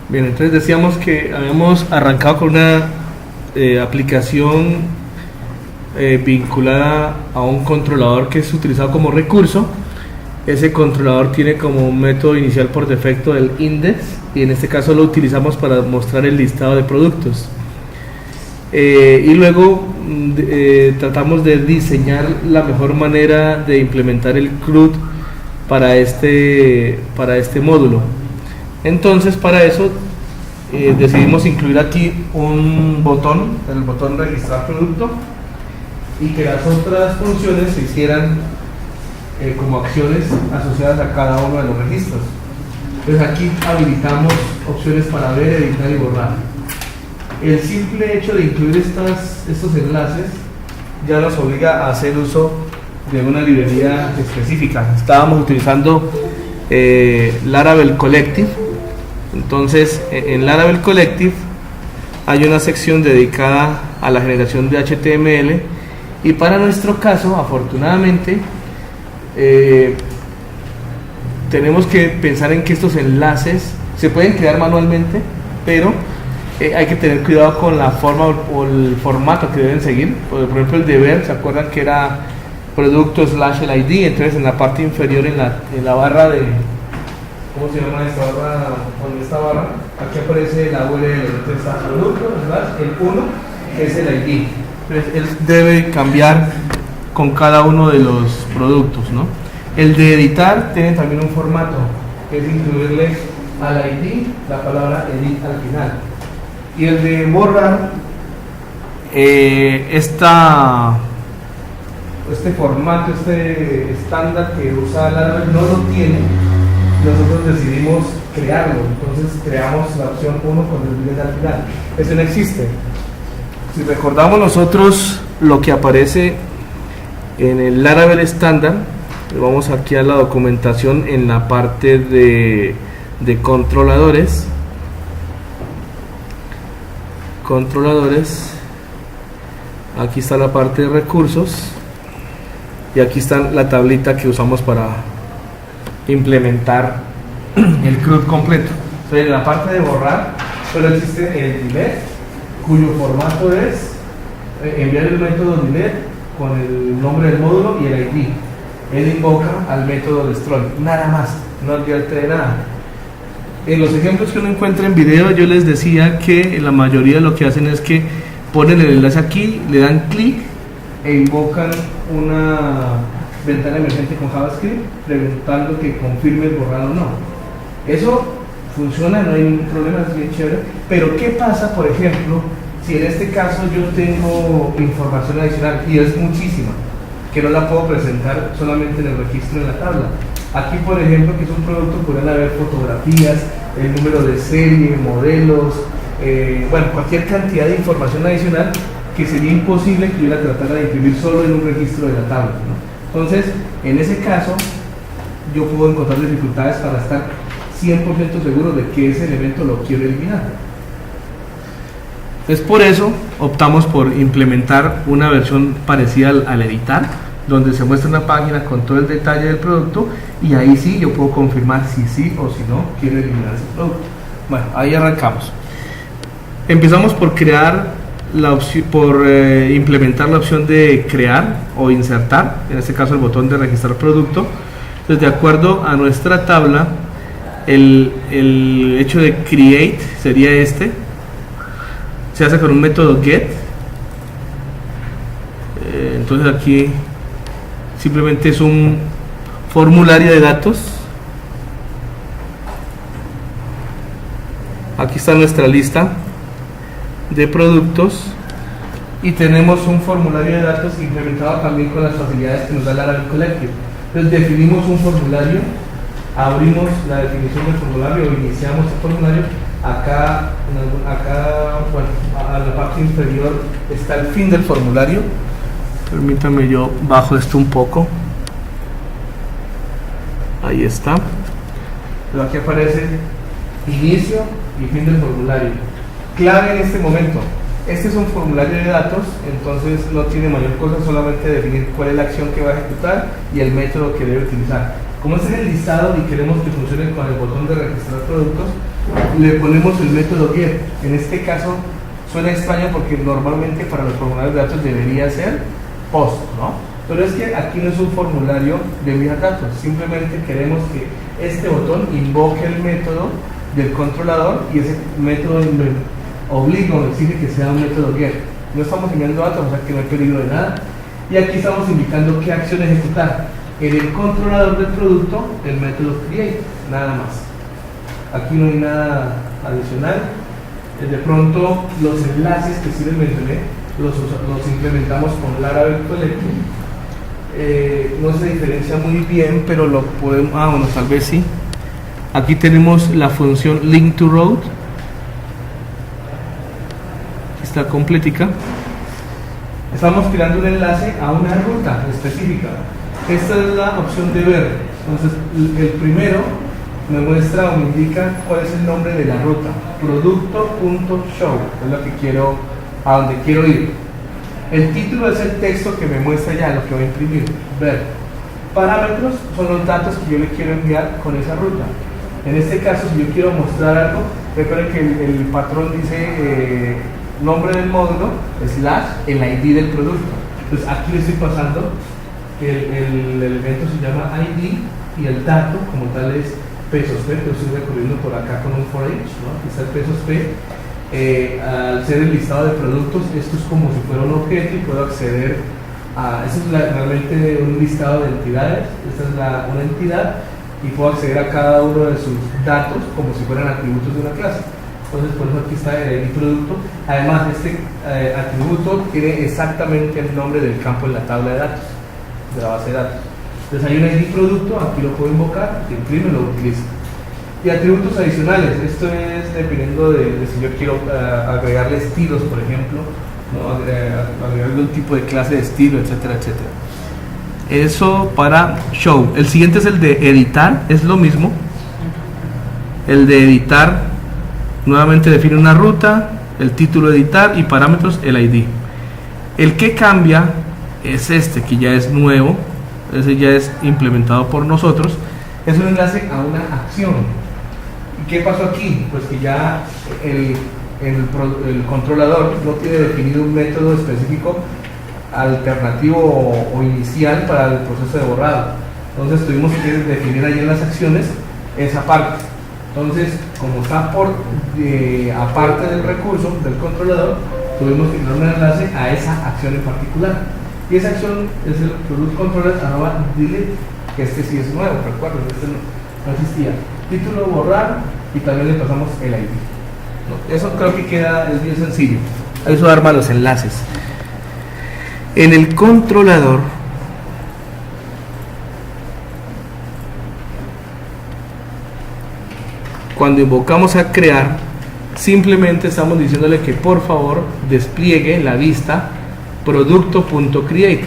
Bien, entonces decíamos que habíamos arrancado con una aplicación vinculada a un controlador que es utilizado como recurso. Ese controlador tiene como método inicial por defecto el index, y en este caso lo utilizamos para mostrar el listado de productos. Y luego tratamos de diseñar la mejor manera de implementar el CRUD para este módulo. Entonces, para eso decidimos incluir aquí un botón, el botón registrar producto, y que las otras funciones se hicieran como acciones asociadas a cada uno de los registros. Entonces aquí habilitamos opciones para ver, editar y borrar. El simple hecho de incluir estos enlaces ya nos obliga a hacer uso de una librería específica. Estábamos utilizando Laravel Collective. Entonces en Laravel Collective hay una sección dedicada a la generación de HTML, y para nuestro caso, afortunadamente, tenemos que pensar en que estos enlaces se pueden crear manualmente, pero hay que tener cuidado con la forma o el formato que deben seguir. Por ejemplo, el deber, ¿se acuerdan que era producto / el ID? Entonces en la parte inferior, en la barra de, ¿cómo se llama esta barra? Con esta barra, aquí aparece la URL, entonces está producto, ¿verdad? El 1 es el ID. Entonces él debe cambiar con cada uno de los productos, ¿no? El de editar tiene también un formato, que es incluirle al ID la palabra edit al final. Y el de borrar, este formato, este estándar que usa Laravel no lo tiene. Nosotros decidimos crearlo, entonces creamos la opción 1 con el edit al final. Eso no existe. Si recordamos nosotros lo que aparece en el Laravel estándar, vamos aquí a la documentación en la parte de controladores. Aquí está la parte de recursos, y aquí está la tablita que usamos para implementar el CRUD completo. Entonces en la parte de borrar solo existe el delete, cuyo formato es enviar el método delete con el nombre del módulo y el ID. Él invoca al método destroy, nada más, no advierte nada. En los ejemplos que uno encuentra en video, yo les decía que la mayoría de lo que hacen es que ponen el enlace aquí, le dan clic e invocan una ventana emergente con JavaScript preguntando que confirme el borrado o no. Eso funciona, no hay ningún problema, es bien chévere. Pero ¿qué pasa, por ejemplo, si en este caso yo tengo información adicional, y es muchísima, que no la puedo presentar solamente en el registro de la tabla? Aquí, por ejemplo, que es un producto, pueden haber fotografías, el número de serie, modelos, bueno, cualquier cantidad de información adicional que sería imposible que yo la tratara de imprimir solo en un registro de la tabla, ¿no? Entonces, en ese caso, yo puedo encontrar dificultades para estar 100% seguro de que ese elemento lo quiero eliminar. Entonces, por eso optamos por implementar una versión parecida al editar, donde se muestra una página con todo el detalle del producto, y ahí sí yo puedo confirmar si sí o si no quiero eliminar ese producto. Bueno, ahí arrancamos. Empezamos por crear la opción, implementar la opción de crear o insertar, en este caso el botón de registrar producto. Entonces, de acuerdo a nuestra tabla, el hecho de create sería se hace con un método get. Entonces aquí simplemente es un formulario de datos. Aquí está nuestra lista de productos, y tenemos un formulario de datos implementado también con las facilidades que nos da Laravel Collective. Entonces definimos un formulario, abrimos la definición del formulario o iniciamos el formulario. Acá, bueno, a la parte inferior está el fin del formulario. Permítame, yo bajo esto un poco. Ahí está. Pero aquí aparece inicio y fin del formulario. Clave en este momento: este es un formulario de datos, entonces no tiene mayor cosa, solamente definir cuál es la acción que va a ejecutar y el método que debe utilizar. Como este es el listado y queremos que funcione con el botón de registrar productos, le ponemos el método get. En este caso suena extraño porque normalmente para los formularios de datos debería ser post, ¿no? Pero es que aquí no es un formulario de enviar datos, simplemente queremos que este botón invoque el método del controlador y ese método obliga o exige que sea un método get. No estamos enviando datos, o sea que no hay peligro de nada. Y aquí estamos indicando qué acción ejecutar. En el controlador del producto, el método create, nada más. Aquí no hay nada adicional. De pronto, los enlaces que sí les mencioné, los implementamos con Laravel Collective. No se diferencia muy bien, pero lo podemos. Bueno, tal vez sí. Aquí tenemos la función link to route. Está completica. Estamos creando un enlace a una ruta específica. Esta es la opción de ver. Entonces, el primero me muestra o me indica cuál es el nombre de la ruta. Producto.show es lo que quiero, a donde quiero ir. El título es el texto que me muestra ya lo que voy a imprimir. Ver. Parámetros son los datos que yo le quiero enviar con esa ruta. En este caso, si yo quiero mostrar algo, recuerden que el patrón dice nombre del módulo, / el ID del producto. Entonces aquí le estoy pasando, el elemento se llama ID y el dato como tal es pesos P, pero estoy recorriendo por acá con un for each, ¿no? Aquí está el pesos P. Al ser el listado de productos, esto es como si fuera un objeto y puedo acceder a, esto es realmente un listado de entidades, esta es una entidad y puedo acceder a cada uno de sus datos como si fueran atributos de una clase. Entonces por eso aquí está el ID producto. Además este atributo tiene exactamente el nombre del campo en la tabla de datos, de la base de datos. Entonces hay un ID producto, aquí lo puedo invocar, lo imprimo y lo utilizo. Y atributos adicionales, esto es dependiendo de si yo quiero agregarle estilos, por ejemplo, ¿no? Agregarle un tipo de clase de estilo, etcétera, etcétera. Eso para show. El siguiente es el de editar, es lo mismo. El de editar, nuevamente define una ruta, el título editar y parámetros el ID. El que cambia es este, que ya es nuevo, ese ya es implementado por nosotros, es un enlace a una acción. ¿Y qué pasó aquí? Pues que ya el controlador no tiene definido un método específico alternativo o inicial para el proceso de borrado. Entonces tuvimos que definir ahí en las acciones esa parte. Entonces, como está aparte del recurso del controlador, tuvimos que crear un enlace a esa acción en particular. Y esa acción es el product controller @delete, que este sí es nuevo, recuerden, este no existía. Título borrar y también le pasamos el ID. Eso creo que es bien sencillo. Eso arma los enlaces. En el controlador cuando invocamos a crear, simplemente estamos diciéndole que por favor despliegue la vista producto.create.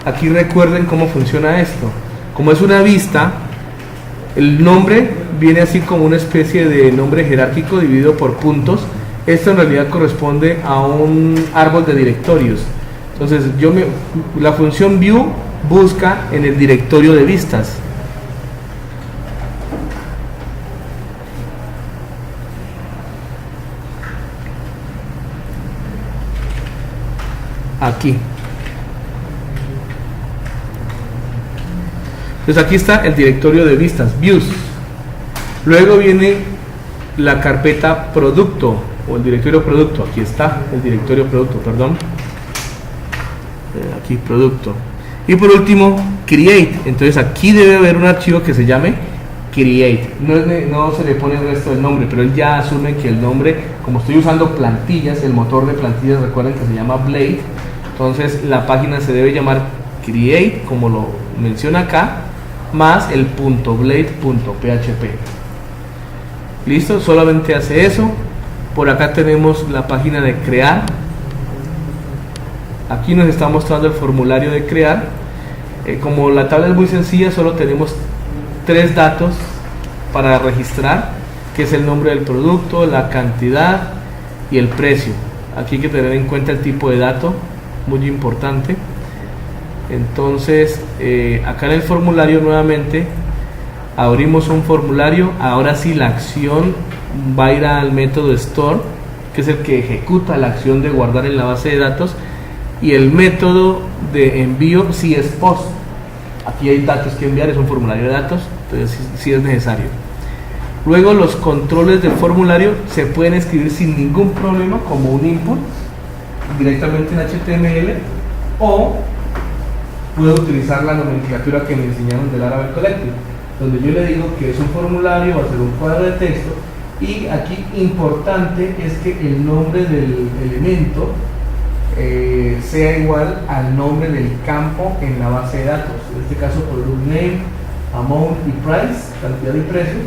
Aquí recuerden cómo funciona esto. Como es una vista, el nombre viene así como una especie de nombre jerárquico dividido por puntos. Esto en realidad corresponde a un árbol de directorios. Entonces la función view busca en el directorio de vistas. Aquí. Entonces aquí está el directorio de vistas, views. Luego viene la carpeta producto o el directorio producto. Aquí está el directorio producto, perdón. Aquí producto. Y por último, create. Entonces aquí debe haber un archivo que se llame create. No se le pone el resto del nombre, pero él ya asume que el nombre, como estoy usando plantillas, el motor de plantillas, recuerden que se llama Blade. Entonces la página se debe llamar create, como lo menciona acá, más el .blade.php. Listo, solamente hace eso. Por acá tenemos la página de crear. Aquí nos está mostrando el formulario de crear. Como la tabla es muy sencilla, solo tenemos 3 datos para registrar, que es el nombre del producto, la cantidad y el precio. Aquí hay que tener en cuenta el tipo de dato, muy importante. Entonces acá en el formulario nuevamente abrimos un formulario. Ahora sí, la acción va a ir al método store, que es el que ejecuta la acción de guardar en la base de datos, y el método de envío si es post. Aquí hay datos que enviar, es un formulario de datos, entonces sí es necesario. Luego los controles del formulario se pueden escribir sin ningún problema como un input directamente en HTML, o puedo utilizar la nomenclatura que me enseñaron del Laravel Collective, donde yo le digo que es un formulario, va a ser un cuadro de texto, y aquí importante es que el nombre del elemento sea igual al nombre del campo en la base de datos. En este caso, product name, amount y price, cantidad y precio,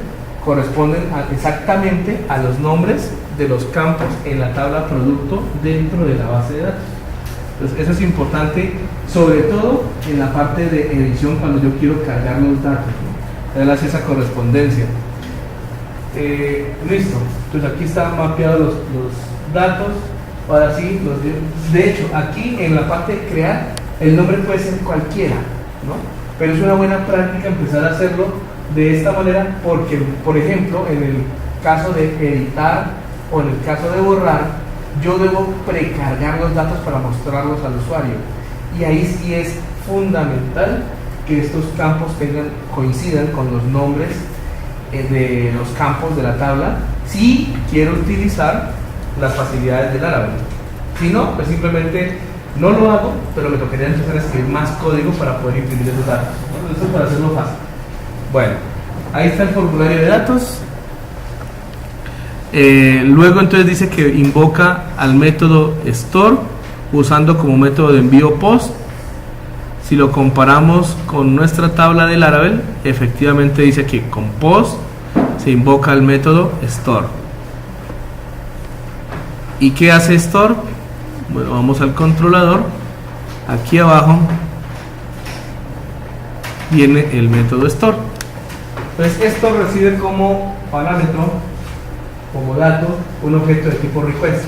corresponden exactamente a los nombres de los campos en la tabla producto dentro de la base de datos. Entonces, eso es importante, sobre todo en la parte de edición, cuando yo quiero cargar los datos, ¿no? Darle esa correspondencia. Listo. Entonces aquí están mapeados los datos. Ahora sí, de hecho, aquí en la parte de crear, el nombre puede ser cualquiera, ¿no? Pero es una buena práctica empezar a hacerlo de esta manera, porque, por ejemplo, en el caso de editar o en el caso de borrar, yo debo precargar los datos para mostrarlos al usuario. Y ahí sí es fundamental que estos campos coincidan con los nombres de los campos de la tabla, si quiero utilizar las facilidades del Laravel. Si no, pues simplemente no lo hago, pero me tocaría empezar a escribir más código para poder imprimir esos datos, ¿no? Esto es para hacerlo fácil. Bueno, ahí está el formulario de datos. Luego entonces dice que invoca al método store usando como método de envío post. Si lo comparamos con nuestra tabla de Laravel, efectivamente dice que con post se invoca el método store. ¿Y qué hace store? Bueno, vamos al controlador. Aquí abajo viene el método store. Entonces esto recibe como parámetro, como dato, un objeto de tipo request.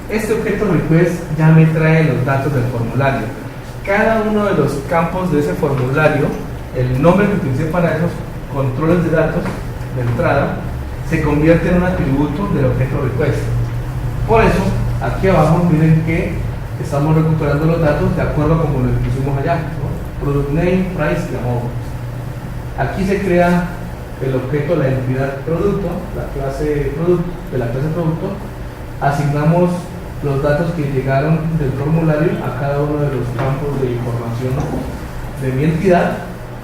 Este objeto request ya me trae los datos del formulario. Cada uno de los campos de ese formulario, el nombre que utilicé para esos controles de datos de entrada, se convierte en un atributo del objeto request. Por eso, aquí abajo miren que estamos recuperando los datos de acuerdo a como lo pusimos allá, ¿no? Product name, price y amount. Aquí se crea el objeto, la entidad producto, la clase producto, de la clase producto, asignamos los datos que llegaron del formulario a cada uno de los campos de información de mi entidad,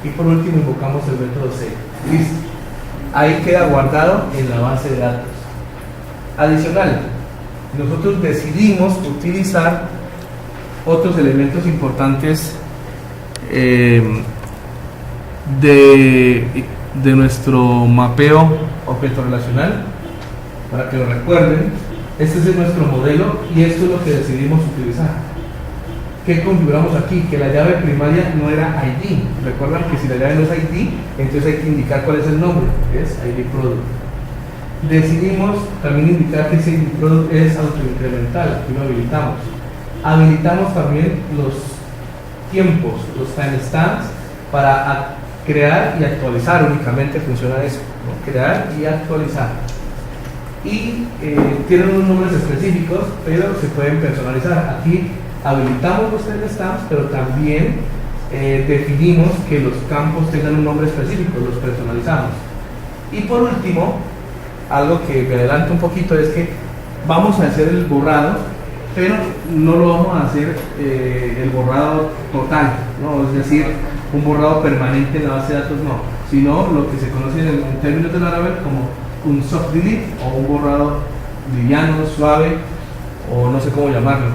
y por último invocamos el método save. Listo. Ahí queda guardado en la base de datos. Adicional, nosotros decidimos utilizar otros elementos importantes de nuestro mapeo objeto relacional, para que lo recuerden. Este es nuestro modelo y esto es lo que decidimos utilizar. ¿Qué configuramos aquí? Que la llave primaria no era ID. Recuerdan que si la llave no es ID, entonces hay que indicar cuál es el nombre, que es ID product. Decidimos también indicar que ese ID product es autoincremental, aquí lo habilitamos. Habilitamos también los tiempos, los timestamps, para crear y actualizar. Únicamente funciona eso, ¿no? Crear y actualizar. Y tienen unos nombres específicos, pero se pueden personalizar. Aquí habilitamos los timestamps, pero también definimos que los campos tengan un nombre específico, los personalizamos. Y por último, algo que me adelanto un poquito, es que vamos a hacer el borrado, pero no lo vamos a hacer el borrado total, ¿no? Es decir, un borrado permanente en la base de datos, no, sino lo que se conoce en términos de Laravel como un soft delete, o un borrado liviano, suave, o no sé cómo llamarlo.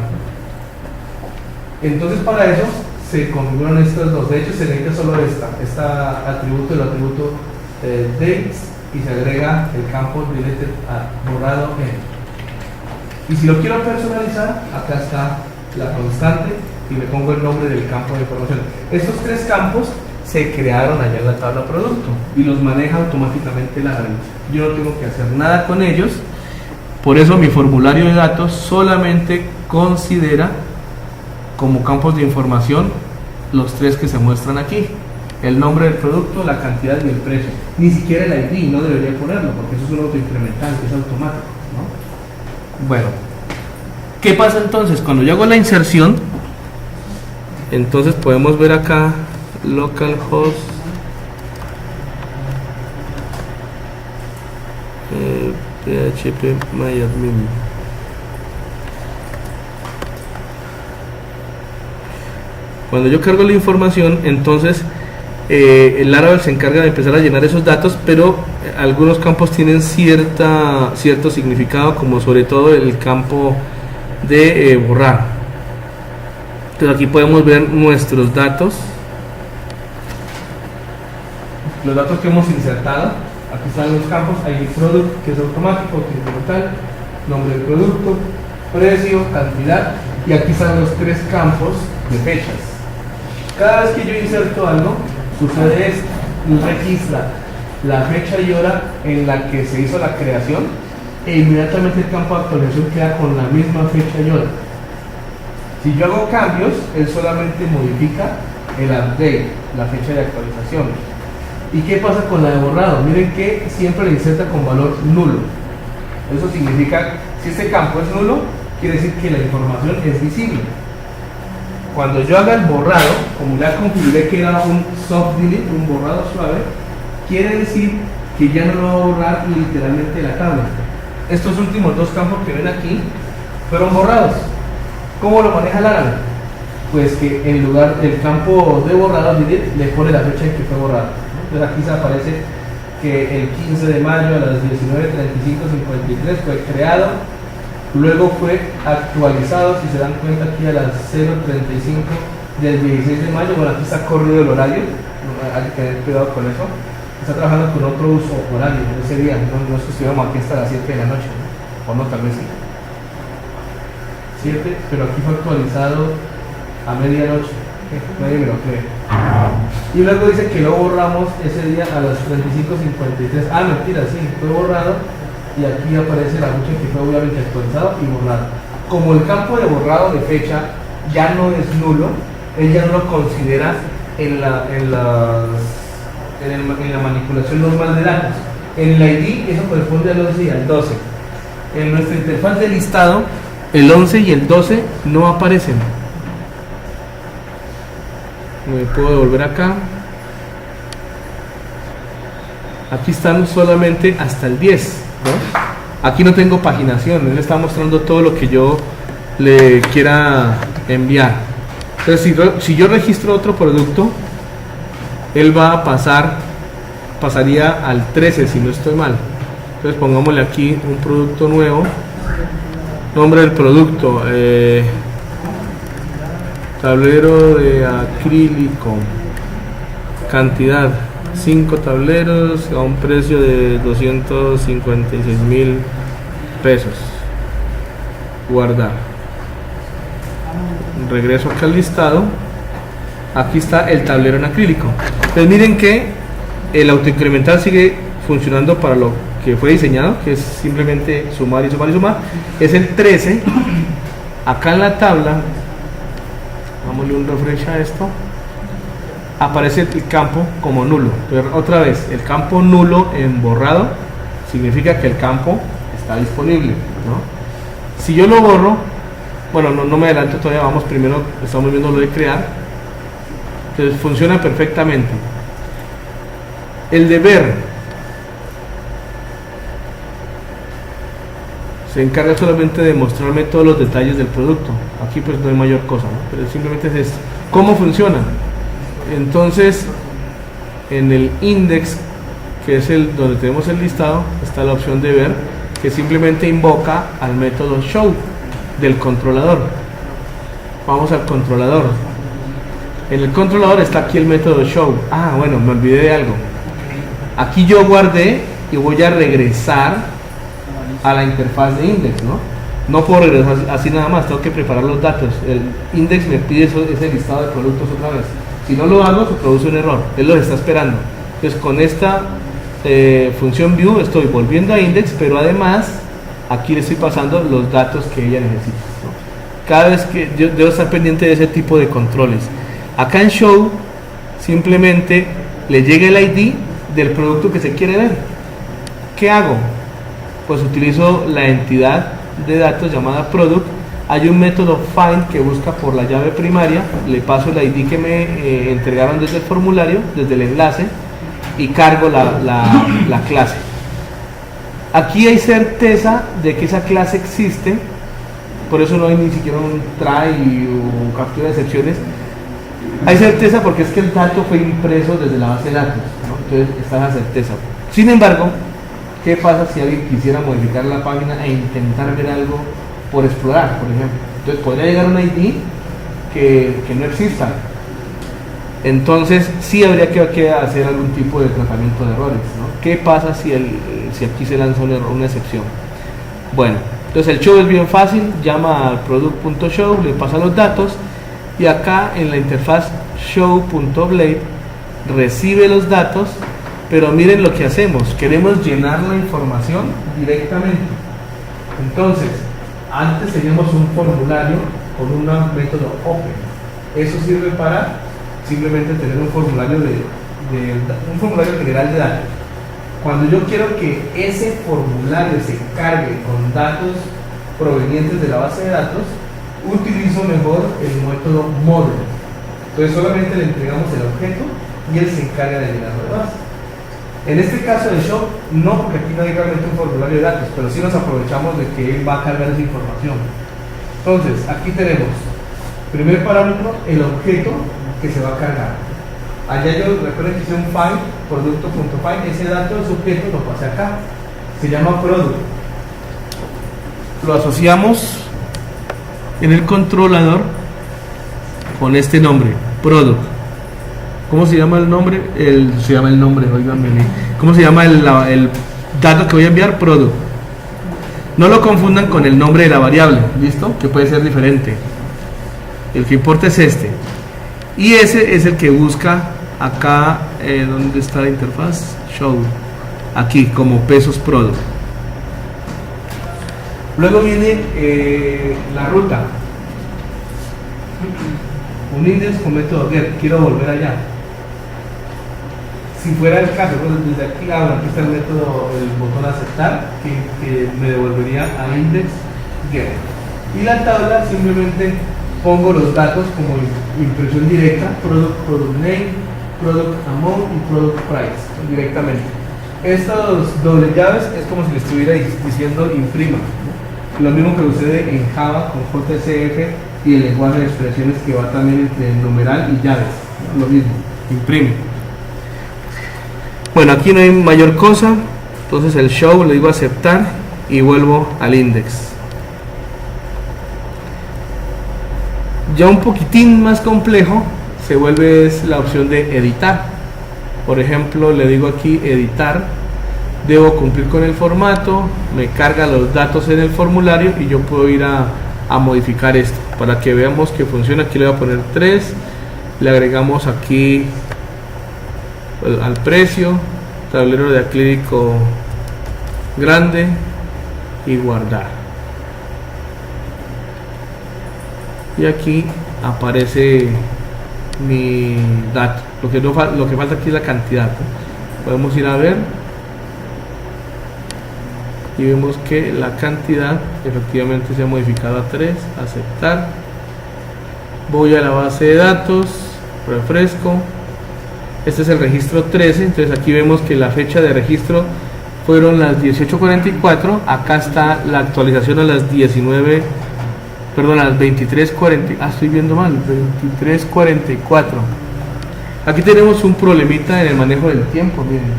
Entonces para eso se configuran estos dos. De hecho se necesita solo esta atributo, el atributo dates, y se agrega el campo deleted a borrado en. Y si lo quiero personalizar, acá está la constante y le pongo el nombre del campo de información. Estos tres campos se crearon allá en la tabla producto y los maneja automáticamente Laravel. Yo no tengo que hacer nada con ellos. Por eso mi formulario de datos solamente considera como campos de información los tres que se muestran aquí. el nombre del producto, la cantidad y el precio. Ni siquiera el ID, no debería ponerlo porque eso es un autoincremental, que es automático, ¿no? Bueno, ¿qué pasa entonces? Cuando yo hago la inserción, entonces podemos ver acá localhost phpMyAdmin. Cuando yo cargo la información, entonces el Laravel se encarga de empezar a llenar esos datos, pero algunos campos tienen cierto significado, como sobre todo el campo de borrar. Entonces aquí podemos ver nuestros datos, los datos que hemos insertado. Aquí están los campos, ID product, que es automático, incremental, nombre del producto, precio, cantidad, y aquí están los 3 campos de fechas. Cada vez que yo inserto algo, sucede esto, registra la fecha y hora en la que se hizo la creación, e inmediatamente el campo de actualización queda con la misma fecha y hora. Si yo hago cambios, él solamente modifica el update, la fecha de actualización. ¿Y qué pasa con la de borrado? Miren que siempre la inserta con valor nulo. Eso significa, si este campo es nulo, quiere decir que la información es visible. Cuando yo haga el borrado, como ya configuré que era un soft delete, un borrado suave, quiere decir que ya no lo va a borrar literalmente la tabla. Estos últimos 2 campos que ven aquí fueron borrados. ¿Cómo lo maneja Laravel? Pues que en lugar del campo de borrado, delete, le pone la fecha en que fue borrado. Entonces aquí se aparece que el 15 de mayo a las 19:35:53 fue creado, luego fue actualizado, si se dan cuenta aquí a las 0:35 del 16 de mayo, bueno aquí está corrido el horario, hay que tener cuidado con eso, está trabajando con otro uso horario ese día, no es que estuviéramos aquí hasta las 7 de la noche, ¿no? O no, tal vez sí. 7, pero aquí fue actualizado a medianoche, nadie me lo cree. Y luego dice que lo borramos ese día a las 35:53. Ah, mentira, sí, fue borrado. Y aquí aparece la fecha que fue obviamente actualizado y borrado. Como el campo de borrado de fecha ya no es nulo, él ya no lo considera en la manipulación normal de datos. En el ID eso corresponde al 11 y al 12. En nuestra interfaz de listado, el 11 y el 12 no aparecen. Me puedo devolver acá. Aquí están solamente hasta el 10, ¿no? Aquí no tengo paginación, él está mostrando todo lo que yo le quiera enviar. Entonces si yo registro otro producto, él va a pasaría al 13 si no estoy mal. Entonces pongámosle aquí un producto nuevo, nombre del producto, tablero de acrílico, cantidad 5 tableros a un precio de 256.000 pesos. Guardar. Regreso acá al listado. Aquí está el tablero en acrílico. Entonces miren que el autoincremental sigue funcionando para lo que fue diseñado, que es simplemente sumar y sumar y sumar. Es el 13. Acá en la tabla, dámosle un refresh a esto, aparece el campo como nulo. Pero otra vez, el campo nulo en borrado significa que el campo está disponible, ¿no? Si yo lo borro, bueno, no me adelanto todavía, vamos primero, estamos viendo lo de crear. Entonces funciona perfectamente. El de ver se encarga solamente de mostrarme todos los detalles del producto. Aquí pues no hay mayor cosa, ¿no? Pero simplemente es esto. ¿Cómo funciona? Entonces en el index, que es el donde tenemos el listado, está la opción de ver, que simplemente invoca al método show del controlador. Vamos al controlador. En el controlador está aquí el método show. Ah, bueno, me olvidé de algo. Aquí yo guardé y voy a regresar a la interfaz de index, ¿no? No puedo regresar así nada más, tengo que preparar los datos. El index me pide ese listado de productos otra vez. Si no lo hago, se produce un error. Él lo está esperando. Entonces con esta función view estoy volviendo a index, pero además aquí le estoy pasando los datos que ella necesita, ¿no? Cada vez que yo debo estar pendiente de ese tipo de controles. Acá en show simplemente le llegue el ID del producto que se quiere ver. ¿Qué hago? Pues utilizo la entidad de datos llamada product. Hay un método find que busca por la llave primaria, le paso el ID que me entregaron desde el formulario, desde el enlace, y cargo la clase. Aquí hay certeza de que esa clase existe, por eso no hay ni siquiera un try o captura de excepciones. Hay certeza porque es que el dato fue impreso desde la base de datos, ¿no? Entonces está la certeza. Sin embargo, ¿qué pasa si alguien quisiera modificar la página e intentar ver algo por explorar, por ejemplo? Entonces podría llegar un ID que no exista. Entonces sí habría que hacer algún tipo de tratamiento de errores, ¿no? ¿Qué pasa si aquí se lanza un error, una excepción? Bueno, entonces el show es bien fácil, llama al product.show, le pasa los datos y acá en la interfaz show.blade recibe los datos, pero miren lo que hacemos, queremos llenar la información directamente. Entonces, antes teníamos un formulario con un método open. Eso sirve para simplemente tener un formulario un formulario general de datos. Cuando yo quiero que ese formulario se cargue con datos provenientes de la base de datos, utilizo mejor el método model. Entonces solamente le entregamos el objeto y él se encarga de llenar lo demás. En este caso de show, no, porque aquí no hay realmente un formulario de datos, pero sí nos aprovechamos de que él va a cargar esa información. Entonces, aquí tenemos, primer parámetro, el objeto que se va a cargar. Allá yo recuerden que hice un find, producto.find, ese dato de sujeto lo pasé acá, se llama product. Lo asociamos en el controlador con este nombre, product. ¿Cómo se llama el nombre? Oiganme. ¿Cómo se llama el dato que voy a enviar? Product. No lo confundan con el nombre de la variable, ¿listo? Que puede ser diferente. El que importa es este. Y ese es el que busca acá, ¿dónde está la interfaz? Show. Aquí, como pesos product. Luego viene la ruta. Un index con método get. Quiero volver allá. Si fuera el caso, pues desde aquí, aquí está el método, el botón aceptar, que me devolvería a index get. Y la tabla simplemente pongo los datos como impresión directa, product name, product amount y product price directamente. Estos doble llaves es como si le estuviera diciendo imprima, ¿no? Lo mismo que sucede en Java con JCF y el lenguaje de expresiones que va también entre numeral y llaves, ¿no? Lo mismo, imprime. Bueno, aquí no hay mayor cosa, entonces el show le digo aceptar y vuelvo al index. Ya un poquitín más complejo se vuelve la opción de editar. Por ejemplo, le digo aquí editar, debo cumplir con el formato, me carga los datos en el formulario y yo puedo ir a modificar esto para que veamos que funciona. Aquí le voy a poner 3, le agregamos aquí al precio, tablero de acrílico grande y guardar. Y aquí aparece mi dato. Lo que falta aquí es la cantidad, ¿no? Podemos ir a ver y vemos que la cantidad efectivamente se ha modificado a 3, aceptar. Voy a la base de datos, refresco. Este es el registro 13, entonces aquí vemos que la fecha de registro fueron las 18:44, acá está la actualización a las 19, perdón, a las 23:40, estoy viendo mal, 23:44. Aquí tenemos un problemita en el manejo del tiempo, miren.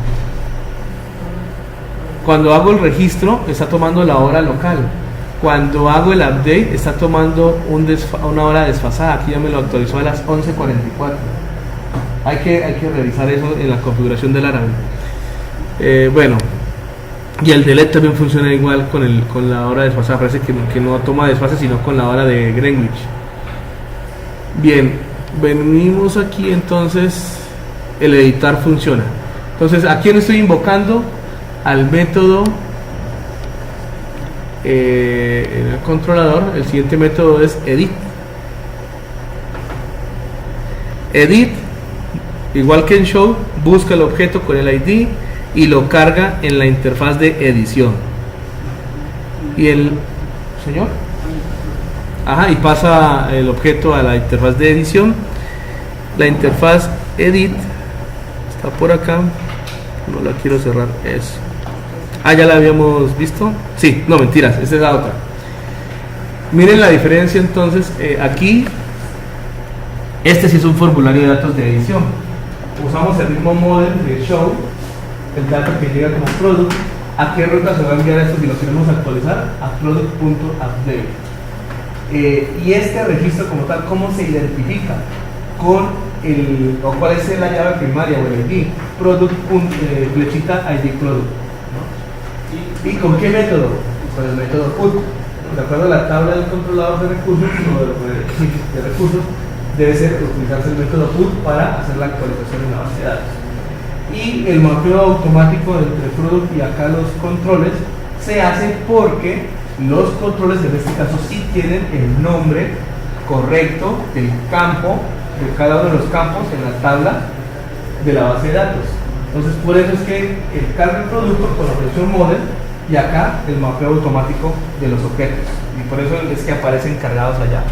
Cuando hago el registro está tomando la hora local, cuando hago el update está tomando una hora desfasada, aquí ya me lo actualizó a las 11:44. Hay que revisar eso en la configuración del Laravel. Bueno, y el delete también funciona igual con la hora desfasada. Parece que no toma desfase sino con la hora de Greenwich. Bien, venimos aquí, entonces el editar funciona. Entonces aquí estoy invocando al método en el controlador. El siguiente método es edit. igual que en Show, busca el objeto con el ID y lo carga en la interfaz de edición. Y el señor, y pasa el objeto a la interfaz de edición. La interfaz edit está por acá, no la quiero cerrar, eso. Ya la habíamos visto. Sí, no, mentiras, esa es la otra. Miren la diferencia entonces. Aquí este sí es un formulario de datos de edición. Usamos el mismo model de show, el dato que llega como product. ¿A qué ruta se va a enviar esto si lo queremos actualizar? A product.update. Y este registro como tal, ¿cómo se identifica? Con o cuál es la llave primaria o el ID, product, flechita ID product, ¿no? ¿Y con qué método? Con el método put. De acuerdo a la tabla del controlador de recursos o de recursos, debe utilizarse el método put para hacer la actualización en la base de datos. Y el mapeo automático entre product y acá los controles se hace porque los controles en este caso sí tienen el nombre correcto del campo, de cada uno de los campos en la tabla de la base de datos. Entonces por eso es que el carga el producto con la opción model y acá el mapeo automático de los objetos, y por eso es que aparecen cargados allá.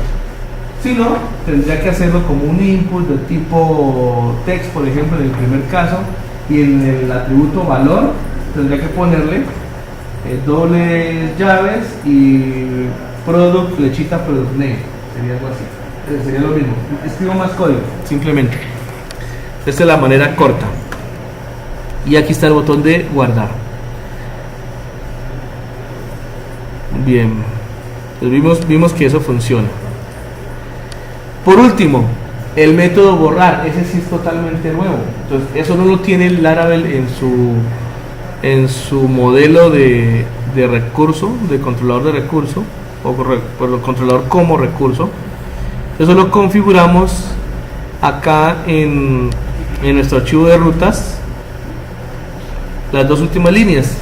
Si no, tendría que hacerlo como un input del tipo text, por ejemplo, en el primer caso, y en el atributo valor tendría que ponerle doble llaves y product flechita product name, sería algo así. Sería lo mismo, escribo más código simplemente. Esta es la manera corta, y aquí está el botón de guardar. Bien, pues vimos que eso funciona. Por último, el método borrar, ese sí es totalmente nuevo. Entonces eso no lo tiene Laravel en su modelo de recurso, de controlador de recurso, o por el controlador como recurso. Eso lo configuramos acá en nuestro archivo de rutas, las dos últimas líneas.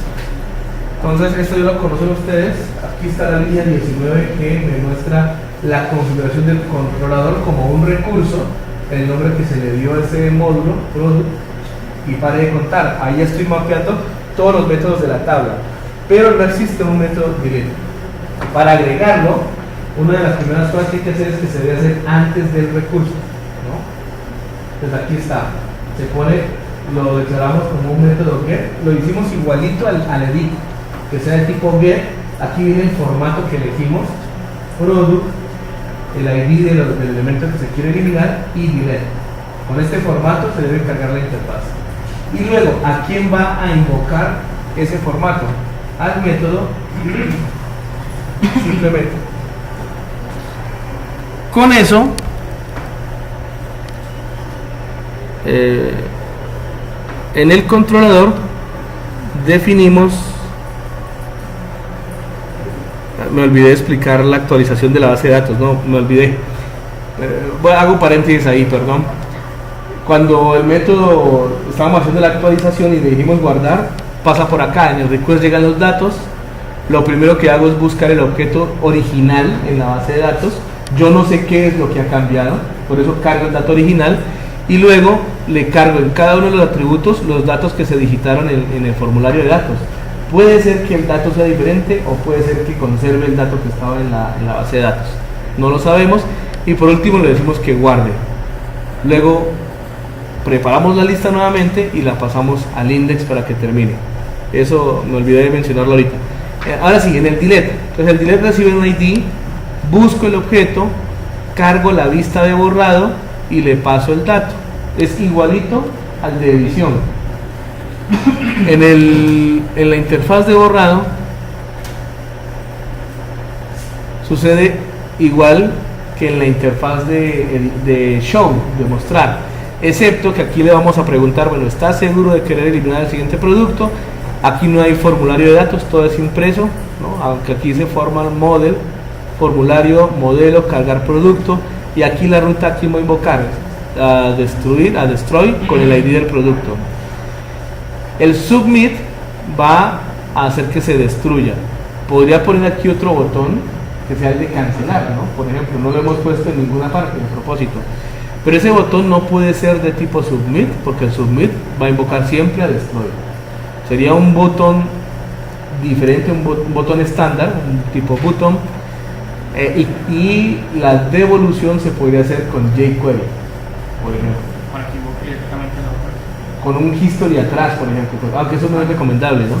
Entonces esto ya lo conocen ustedes. Aquí está la línea 19 que me muestra la configuración del controlador como un recurso, el nombre que se le dio a ese módulo, product, y pare de contar. Ahí estoy mapeando todos los métodos de la tabla, pero no existe un método delete. Para agregarlo, una de las primeras cosas que hay que hacer es que se debe hacer antes del recurso, ¿no? Entonces aquí está, se pone, lo declaramos como un método get, lo hicimos igualito al edit, que sea de tipo get. Aquí viene el formato que elegimos, product, el ID del elemento que se quiere eliminar y delete. Con este formato se debe cargar la interfaz. Y luego, ¿a quién va a invocar ese formato? Al método simplemente. Con eso, en el controlador definimos, me olvidé de explicar la actualización de la base de datos, no, me olvidé. Hago paréntesis ahí, perdón. Cuando el método, estábamos haciendo la actualización y le dijimos guardar, pasa por acá, en el request llegan los datos. Lo primero que hago es buscar el objeto original en la base de datos. Yo no sé qué es lo que ha cambiado, por eso cargo el dato original y luego le cargo en cada uno de los atributos los datos que se digitaron en el formulario de datos. Puede ser que el dato sea diferente o puede ser que conserve el dato que estaba en la base de datos. No lo sabemos. Y por último le decimos que guarde. Luego preparamos la lista nuevamente y la pasamos al index para que termine. Eso me olvidé de mencionarlo ahorita. Ahora sí, en el delete. Entonces el delete recibe un ID, busco el objeto, cargo la vista de borrado y le paso el dato. Es igualito al de edición. En la interfaz de borrado sucede igual que en la interfaz de show, de mostrar, excepto que aquí le vamos a preguntar, bueno, ¿estás seguro de querer eliminar el siguiente producto? Aquí no hay formulario de datos, todo es impreso, ¿no? Aunque aquí se forma el model, formulario, modelo, cargar producto, y aquí la ruta, aquí voy a invocar a destroy con el ID del producto. El submit va a hacer que se destruya. Podría poner aquí otro botón que sea el de cancelar, ¿no? Por ejemplo, no lo hemos puesto en ninguna parte a propósito. Pero ese botón no puede ser de tipo submit, porque el submit va a invocar siempre a destroy. Sería un botón diferente, un botón estándar, un tipo button, y la devolución se podría hacer con jQuery, por ejemplo. Para que invoque directamente la oferta. Con un history atrás, por ejemplo, aunque eso no es recomendable, ¿no?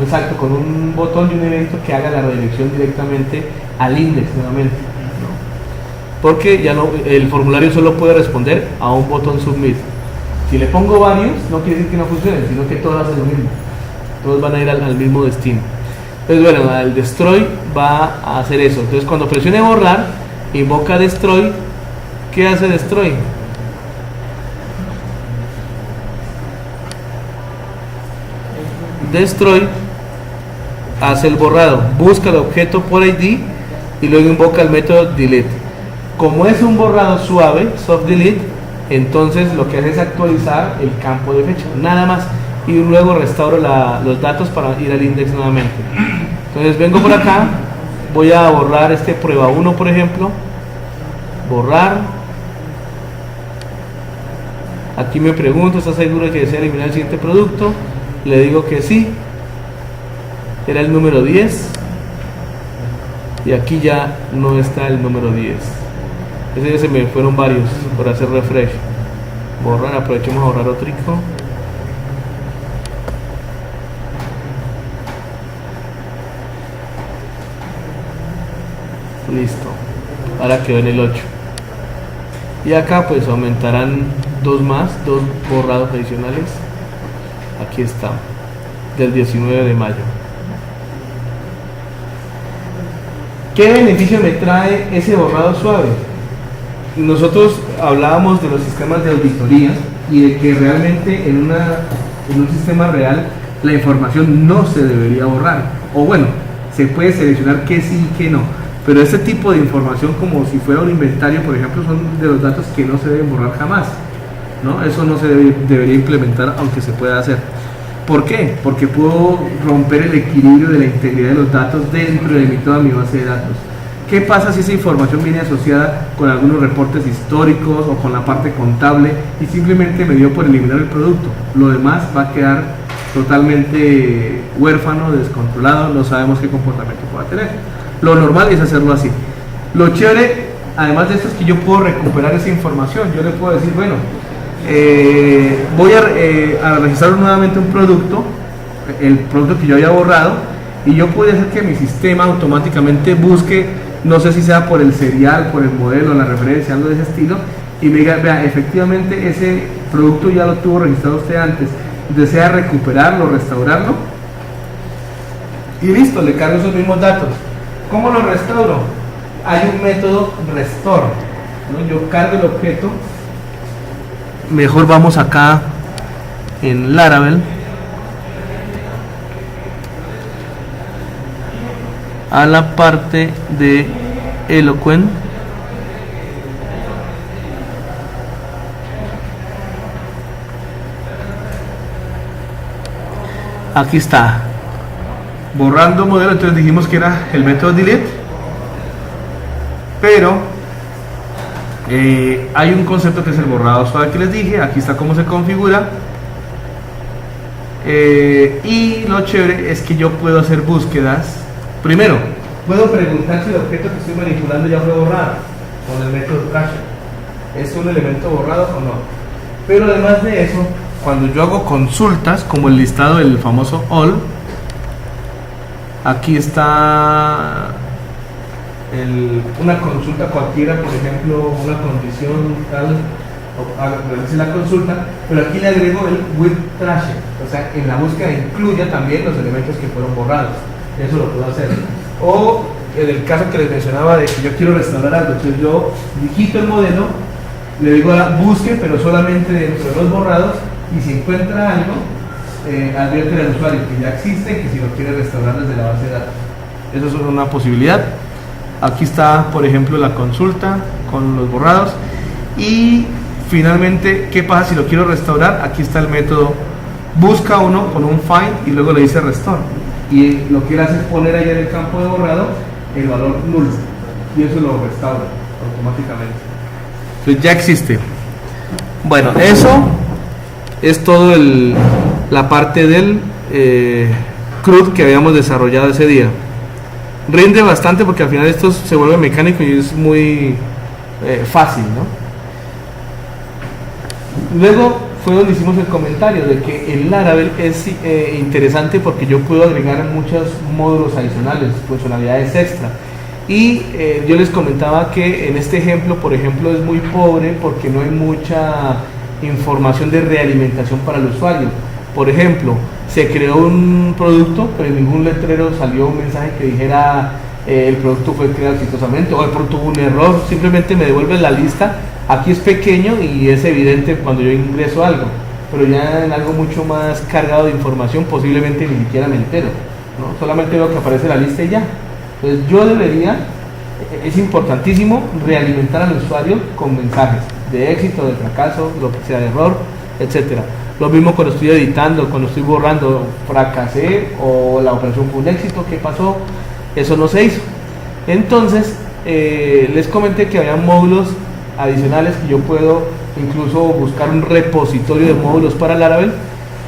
Exacto, con un botón de un evento que haga la redirección directamente al index nuevamente, ¿no? Porque ya no, el formulario solo puede responder a un botón submit. Si le pongo varios, no quiere decir que no funcionen, sino que todos hacen lo mismo, todos van a ir al mismo destino. Entonces, bueno, el destroy va a hacer eso. Entonces, cuando presione borrar, invoca destroy. ¿Qué hace destroy? Destroy hace el borrado, busca el objeto por ID y luego invoca el método delete. Como es un borrado suave, soft delete, entonces lo que hace es actualizar el campo de fecha, nada más, y luego restauro los datos para ir al index nuevamente. Entonces vengo por acá, voy a borrar este prueba 1, por ejemplo, borrar. Aquí me pregunto, ¿está seguro de que desea eliminar el siguiente producto? Le digo que sí, era el número 10 y aquí ya no está el número 10. Ese ya se me fueron varios por hacer refresh. Borrar, aprovechemos a borrar otro. Listo, ahora quedó en el 8 y acá pues aumentarán dos borrados adicionales. Aquí está, del 19 de mayo. ¿Qué beneficio me trae ese borrado suave? Nosotros hablábamos de los sistemas de auditoría y de que realmente en un sistema real la información no se debería borrar. O bueno, se puede seleccionar que sí y que no. Pero ese tipo de información, como si fuera un inventario, por ejemplo, son de los datos que no se deben borrar jamás, ¿no? Eso no se debería implementar, aunque se pueda hacer. ¿Por qué? Porque puedo romper el equilibrio de la integridad de los datos dentro de toda mi base de datos. ¿Qué pasa si esa información viene asociada con algunos reportes históricos o con la parte contable y simplemente me dio por eliminar el producto? Lo demás va a quedar totalmente huérfano, descontrolado, no sabemos qué comportamiento pueda tener. Lo normal es hacerlo así. Lo chévere, además de esto, es que yo puedo recuperar esa información. Yo le puedo decir, bueno, voy a registrar nuevamente un producto, el producto que yo había borrado, y yo puedo hacer que mi sistema automáticamente busque, no sé si sea por el serial, por el modelo, la referencia, algo de ese estilo, y me diga, vea, efectivamente ese producto ya lo tuvo registrado usted antes, desea recuperarlo, restaurarlo, y listo, le cargo esos mismos datos. ¿Cómo lo restauro? Hay un método restore, ¿no? Yo cargo el objeto. Mejor vamos acá en Laravel a la parte de Eloquent. Aquí está, borrando modelo. Entonces dijimos que era el método delete, pero hay un concepto que es el borrado suave que les dije. Aquí está cómo se configura, y lo chévere es que yo puedo hacer búsquedas. Primero, puedo preguntar si el objeto que estoy manipulando ya fue borrado con el método trash. ¿Es un elemento borrado o no? Pero además de eso, cuando yo hago consultas, como el listado del famoso all, aquí está una consulta cualquiera, por ejemplo, una condición tal, realice la consulta, pero aquí le agrego el with trash, o sea, en la búsqueda incluya también los elementos que fueron borrados. Eso lo puedo hacer. O en el caso que les mencionaba de que yo quiero restaurar algo, entonces yo digito el modelo, le digo a la busque, pero solamente dentro de los borrados, y si encuentra algo, advierte al usuario que ya existe, que si lo quiere restaurar desde la base de datos. Eso es una posibilidad. Aquí está, por ejemplo, la consulta con los borrados. Y finalmente, ¿qué pasa si lo quiero restaurar? Aquí está el método busca uno con un find y luego le dice restore. Y lo que él hace es poner allá en el campo de borrado el valor null. Y eso lo restaura automáticamente. Entonces ya existe. Bueno, eso es todo la parte del CRUD que habíamos desarrollado ese día. Rinde bastante porque al final esto se vuelve mecánico y es muy fácil, ¿no? Luego fue donde hicimos el comentario de que el Laravel es interesante porque yo puedo agregar muchos módulos adicionales, funcionalidades extra. Y yo les comentaba que en este ejemplo, por ejemplo, es muy pobre porque no hay mucha información de realimentación para el usuario. Por ejemplo, se creó un producto, pero en ningún letrero salió un mensaje que dijera el producto fue creado exitosamente o el producto tuvo un error. Simplemente me devuelve la lista. Aquí es pequeño y es evidente cuando yo ingreso algo, pero ya en algo mucho más cargado de información posiblemente ni siquiera me entero, ¿no? Solamente veo que aparece la lista y ya. Entonces yo debería, es importantísimo realimentar al usuario con mensajes de éxito, de fracaso, lo que sea, de error, etcétera. Lo mismo cuando estoy editando, cuando estoy borrando, fracasé o la operación fue un éxito, ¿qué pasó? Eso no se hizo. Entonces les comenté que había módulos adicionales que yo puedo incluso buscar un repositorio de módulos para Laravel.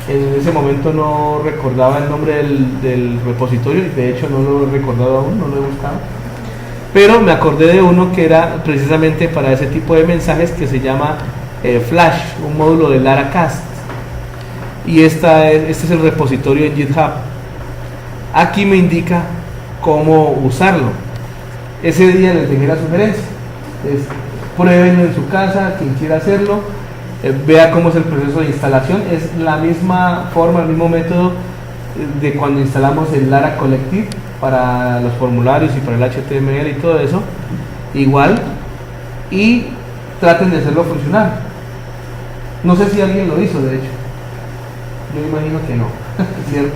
En ese momento no recordaba el nombre del repositorio y de hecho no lo he recordado aún, no lo he buscado, pero me acordé de uno que era precisamente para ese tipo de mensajes que se llama Flash, un módulo de Laracast, y este es el repositorio en GitHub. Aquí me indica cómo usarlo. Ese día les dejé la sugerencia, pruébenlo en su casa, quien quiera hacerlo, vea cómo es el proceso de instalación. Es la misma forma, el mismo método de cuando instalamos el Lara Collective para los formularios y para el HTML y todo eso, igual, y traten de hacerlo funcionar. No sé si alguien lo hizo, de hecho, yo imagino que no, ¿cierto?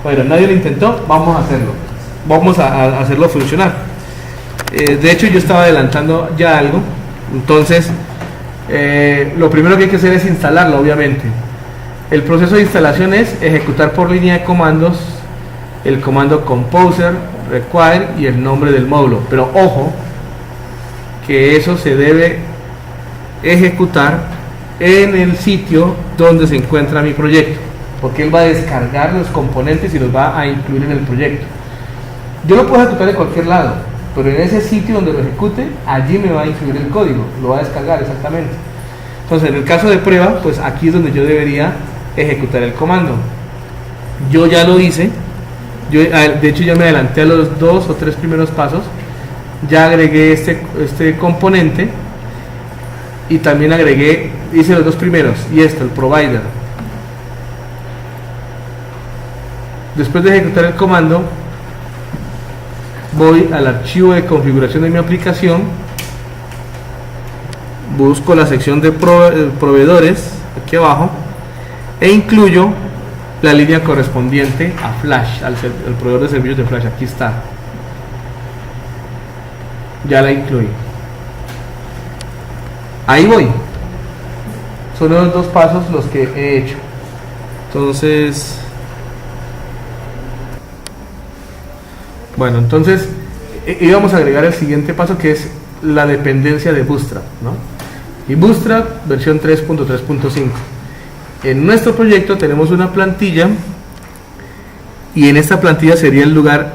Bueno, nadie lo intentó, vamos a hacerlo, vamos a hacerlo funcionar. De hecho yo estaba adelantando ya algo. Entonces lo primero que hay que hacer es instalarlo, obviamente. El proceso de instalación es ejecutar por línea de comandos el comando composer, require y el nombre del módulo, pero ojo que eso se debe ejecutar en el sitio donde se encuentra mi proyecto, porque él va a descargar los componentes y los va a incluir en el proyecto. Yo lo puedo ejecutar en cualquier lado, pero en ese sitio donde lo ejecute, allí me va a incluir el código, lo va a descargar exactamente. Entonces, en el caso de prueba, pues aquí es donde yo debería ejecutar el comando. Yo ya lo hice, de hecho ya me adelanté a los 2 o 3 primeros pasos, ya agregué este componente y también hice los 2 primeros y el provider. Después de ejecutar el comando, voy al archivo de configuración de mi aplicación, busco la sección de proveedores aquí abajo e incluyo la línea correspondiente a Flash, al proveedor de servicios de Flash. Aquí está, ya la incluí, ahí voy. Son los 2 pasos los que he hecho. Entonces, bueno, entonces íbamos a agregar el siguiente paso, que es la dependencia de Bootstrap, ¿no? Y Bootstrap versión 3.3.5. En nuestro proyecto tenemos una plantilla y en esta plantilla sería el lugar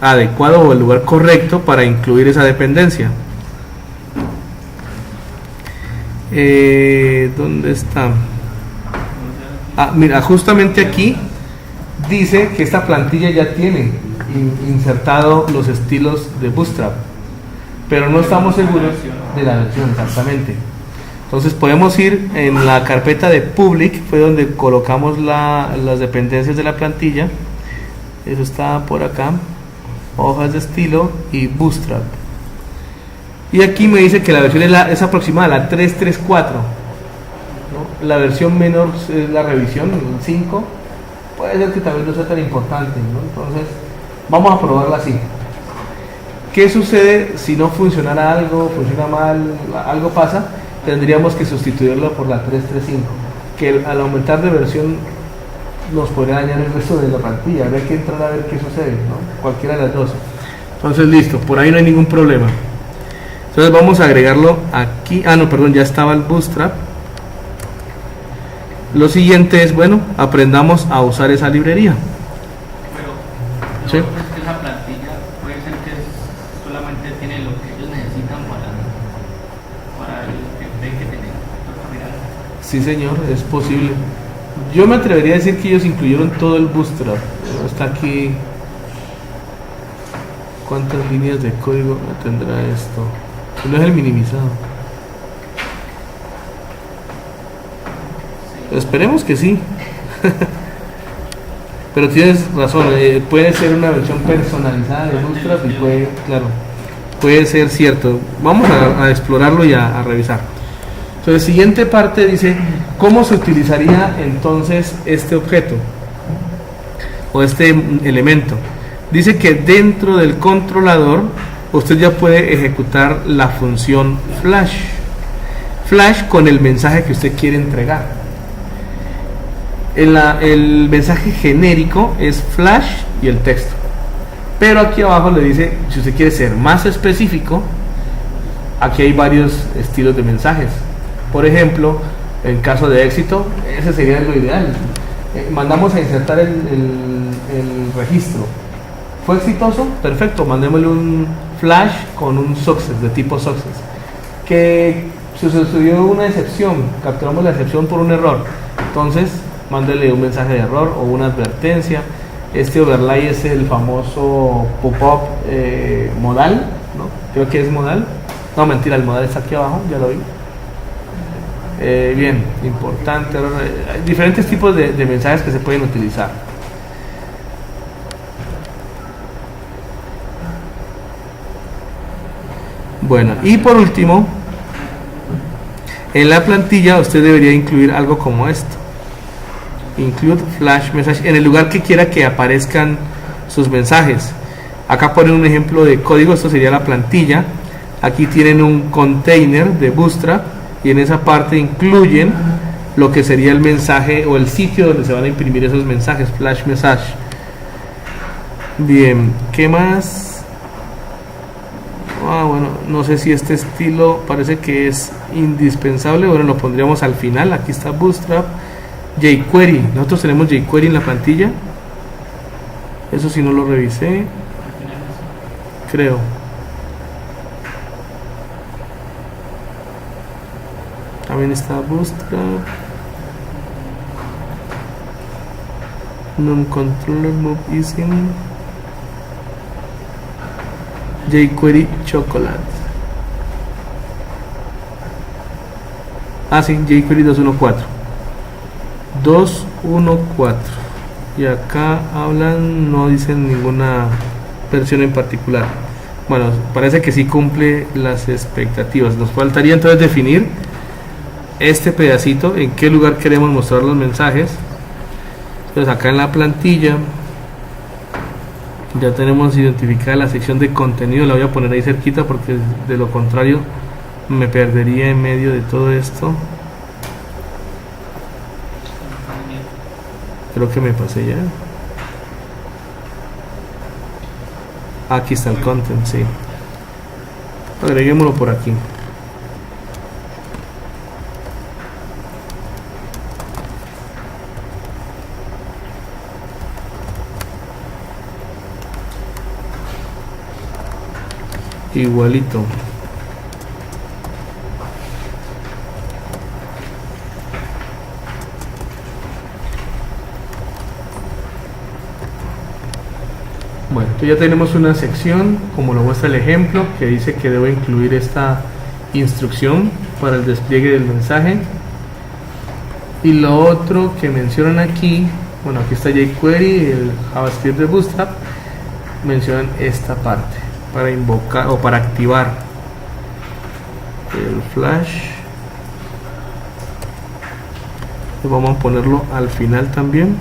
adecuado o el lugar correcto para incluir esa dependencia. ¿Dónde está? Mira, justamente aquí dice que esta plantilla ya tiene insertado los estilos de Bootstrap, pero no estamos seguros de la versión exactamente. Entonces podemos ir en la carpeta de public, fue donde colocamos las dependencias de la plantilla. Eso está por acá, hojas de estilo y Bootstrap. Y aquí me dice que la versión es aproximada, la 3.3.4, ¿no? La versión menor es la revisión, el 5. Puede ser que también no sea tan importante, ¿no? Entonces vamos a probarla así. ¿Qué sucede si no funcionara algo, funciona mal, algo pasa? Tendríamos que sustituirlo por la 3.3.5, que al aumentar de versión nos podría dañar el resto de la plantilla. Habría que entrar a ver qué sucede, ¿no? Cualquiera de las dos. Entonces listo, por ahí no hay ningún problema. Entonces vamos a agregarlo aquí. Ah, no, perdón, ya estaba el Bootstrap. Lo siguiente es, bueno, aprendamos a usar esa librería. Pero Sí. lo otro es que esa plantilla puede ser que solamente tiene lo que ellos necesitan para el template que tenemos. Toca mirar. Sí, señor, es posible. Yo me atrevería a decir que ellos incluyeron todo el Bootstrap. Está aquí. ¿Cuántas líneas de código tendrá esto? No es el minimizado. Esperemos que sí. Pero tienes razón, puede ser una versión personalizada de Bootstrap y puede, claro, puede ser cierto. Vamos a explorarlo y a revisar. Entonces, siguiente parte dice, ¿cómo se utilizaría entonces este objeto? O este elemento. Dice que dentro del controlador, usted ya puede ejecutar la función flash. Flash con el mensaje que usted quiere entregar. El mensaje genérico es flash y el texto, pero aquí abajo le dice, si usted quiere ser más específico, aquí hay varios estilos de mensajes. Por ejemplo, en caso de éxito, ese sería lo ideal. Mandamos a insertar el registro. ¿Fue exitoso? Perfecto, mandémosle un flash con un success, de tipo success. Que sucedió una excepción, capturamos la excepción por un error, entonces mándele un mensaje de error o una advertencia. Este overlay es el famoso pop-up modal, ¿no? Creo que es modal. No, mentira, el modal está aquí abajo, ya lo vi. Bien, importante. Hay diferentes tipos de mensajes que se pueden utilizar. Bueno, y por último, en la plantilla usted debería incluir algo como esto. Include flash message en el lugar que quiera que aparezcan sus mensajes. Acá ponen un ejemplo de código, esto sería la plantilla. Aquí tienen un container de Bootstrap y en esa parte incluyen lo que sería el mensaje o el sitio donde se van a imprimir esos mensajes, flash message. Bien, ¿qué más? Bueno, no sé si este estilo parece que es indispensable. Bueno, lo pondríamos al final. Aquí está Bootstrap. jQuery, nosotros tenemos jQuery en la plantilla. Eso sí no lo revisé, creo. También está Bootstrap. Non-controller move using jQuery chocolate. Ah, sí, jQuery 2.1.4 y acá hablan, no dicen ninguna versión en particular. Bueno, parece que sí cumple las expectativas. Nos faltaría entonces definir este pedacito, en qué lugar queremos mostrar los mensajes. Entonces acá en la plantilla ya tenemos identificada la sección de contenido. La voy a poner ahí cerquita porque de lo contrario me perdería en medio de todo esto. Creo que me pasé ya. Aquí está el content, sí. Agreguémoslo por aquí. Igualito. Bueno, entonces ya tenemos una sección, como lo muestra el ejemplo, que dice que debo incluir esta instrucción para el despliegue del mensaje. Y lo otro que mencionan aquí, bueno, aquí está jQuery, el JavaScript de Bootstrap, mencionan esta parte para invocar o para activar el flash. Y vamos a ponerlo al final también.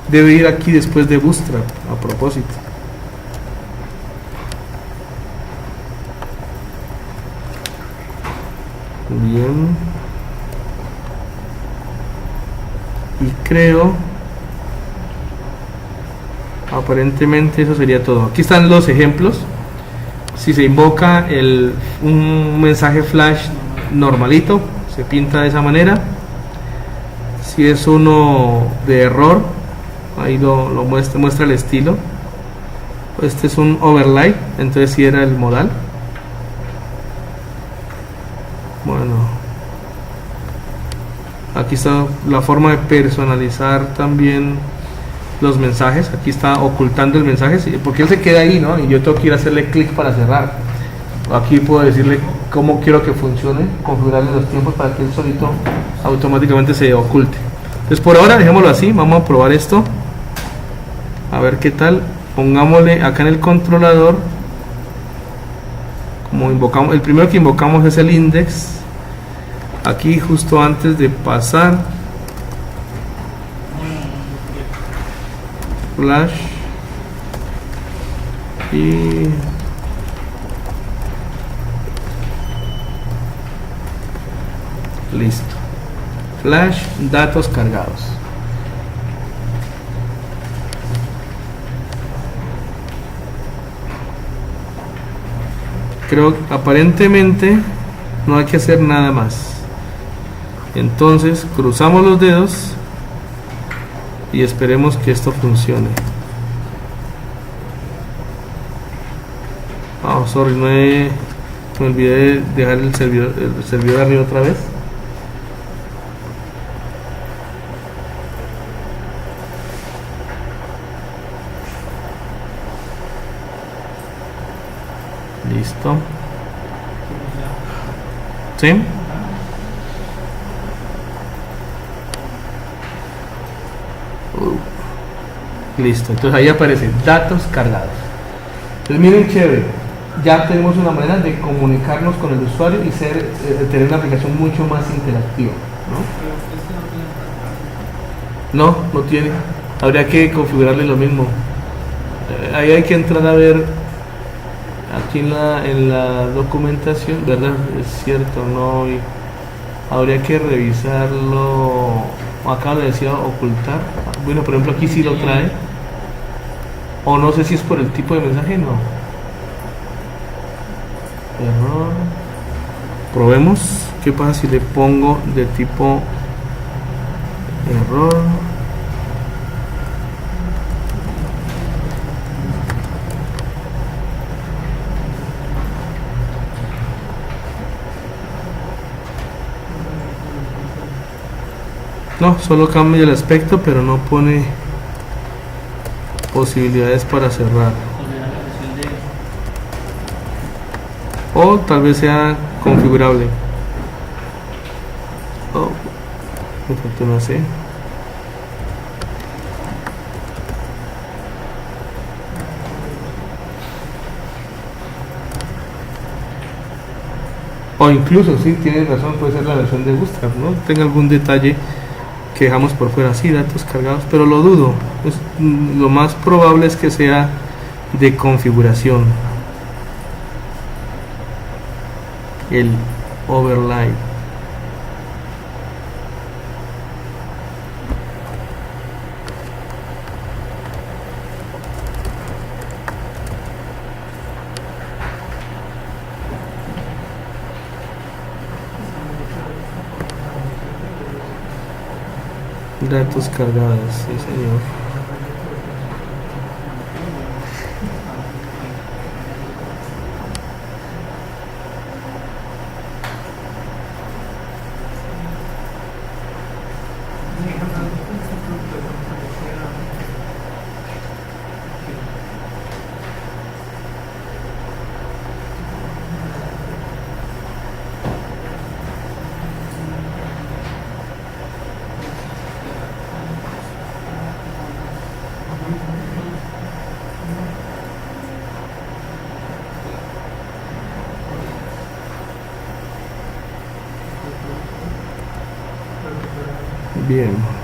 Debe ir aquí después de Bootstrap, a propósito. Bien. Y creo aparentemente eso sería todo. Aquí están los ejemplos. Si se invoca un mensaje flash normalito, se pinta de esa manera. Si es uno de error, ahí lo muestra el estilo. Este es un overlay, entonces si era el modal. Bueno, aquí está la forma de personalizar también los mensajes. Aquí está ocultando el mensaje porque él se queda ahí, ¿no? Y yo tengo que ir a hacerle clic para cerrar. Aquí puedo decirle cómo quiero que funcione, configurarle los tiempos para que él solito automáticamente se oculte. Entonces por ahora dejémoslo así. Vamos a probar esto a ver qué tal. Pongámosle acá en el controlador, como invocamos, el primero que invocamos es el index. Aquí justo antes de pasar flash y listo. Flash, datos cargados. Creo que aparentemente no hay que hacer nada más. Entonces cruzamos los dedos y esperemos que esto funcione. Oh, sorry, me olvidé de dejar el servidor de arriba otra vez. Listo. ¿Sí? Listo, entonces ahí aparece datos cargados. Entonces miren, chévere, ya tenemos una manera de comunicarnos con el usuario y tener una aplicación mucho más interactiva, ¿no? No tiene. Habría que configurarle lo mismo. Ahí hay que entrar a ver aquí en la documentación, ¿verdad? Es cierto, no. Y habría que revisarlo. Acá le decía ocultar. Bueno, por ejemplo, aquí sí lo trae. O no sé si es por el tipo de mensaje, no. Error. Probemos. ¿Qué pasa si le pongo de tipo error? No, solo cambia el aspecto, pero no pone posibilidades para cerrar. O tal vez sea configurable. Oh, me faltó una C. O incluso, sí, tienes razón, puede ser la versión de Bootstrap, ¿no? Tenga algún detalle que dejamos por fuera, sí, datos cargados, pero lo dudo. Lo más probable es que sea de configuración. El overlay. Datos cargados, sí señor. Bien.